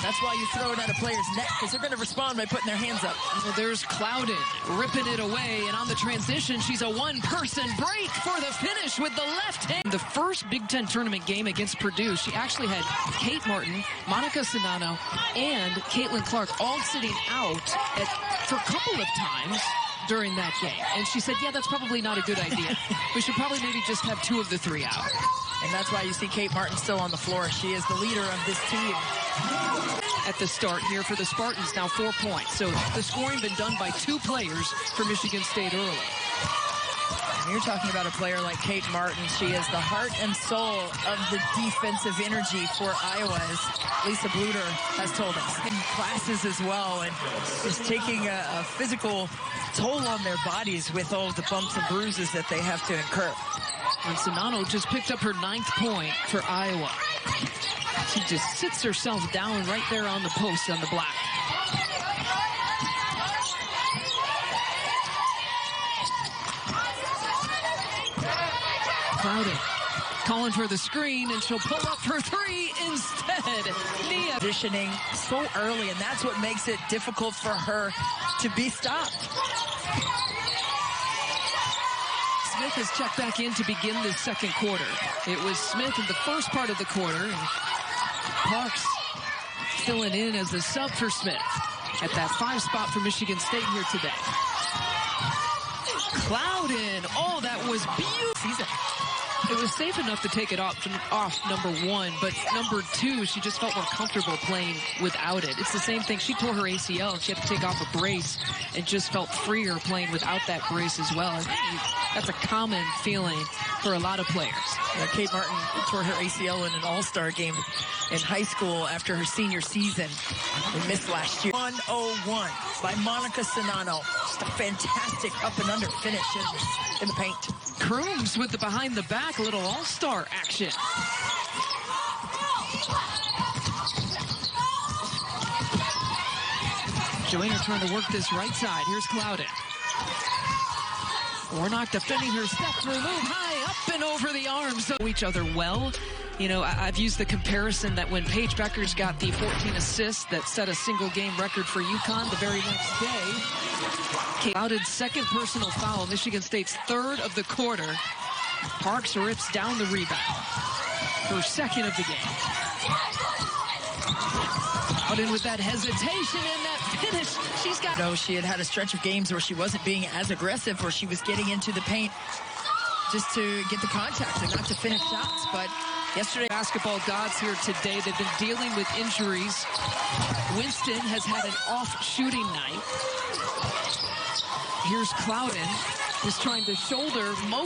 That's why you throw it at a player's neck, because they're going to respond by putting their hands up. Well, there's Clouden ripping it away, and on the transition, she's a one-person break for the finish with the left hand. The first Big Ten tournament game against Purdue, she actually had Kate Martin, Monica Sinano, and Caitlin Clark all sitting out for a couple of times during that game. And she said, yeah, that's probably not a good idea. We should probably maybe just have 2 of the 3 out. And that's why you see Kate Martin still on the floor. She is the leader of this team. At the start here for the Spartans, now 4 points. So the scoring been done by 2 players for Michigan State early. And you're talking about a player like Kate Martin. She is the heart and soul of the defensive energy for Iowa, as Lisa Bluter has told us. In classes as well, and just taking a physical toll on their bodies with all the bumps and bruises that they have to incur. And Sinano just picked up her 9th point for Iowa. She just sits herself down right there on the post on the block. Clouden calling for the screen, and she'll pull up for 3 instead. Nia positioning so early, and that's what makes it difficult for her to be stopped. Smith has checked back in to begin this second quarter. It was Smith in the first part of the quarter, and Parks filling in as the sub for Smith at that 5 spot for Michigan State here today. Clouden, oh, that was beautiful. It was safe enough to take it off number 1, but number 2, she just felt more comfortable playing without it. It's the same thing. She tore her ACL, and she had to take off a brace and just felt freer playing without that brace as well. That's a common feeling for a lot of players. Kate Martin tore her ACL in an all-star game in high school after her senior season. We missed last year. 101 by Monica Sinano. Just a fantastic up and under finish in the paint. Crooms with the behind the back, a little all-star action. Joanna trying to work this right side. Here's Clouden. Warnock defending her step through move high up and over the arms of each other well. You know, I've used the comparison that when Paige Beckers got the 14 assists that set a single game record for UConn the very next day. Clouded's second personal foul, Michigan State's 3rd of the quarter. Parks rips down the rebound. Her 2nd of the game. But in with that hesitation and that finish, she's got... No, she had a stretch of games where she wasn't being as aggressive, where she was getting into the paint just to get the contact and not to finish shots. But yesterday, basketball gods here today, they've been dealing with injuries. Winston has had an off shooting night. Here's Clouden, who's trying to shoulder most.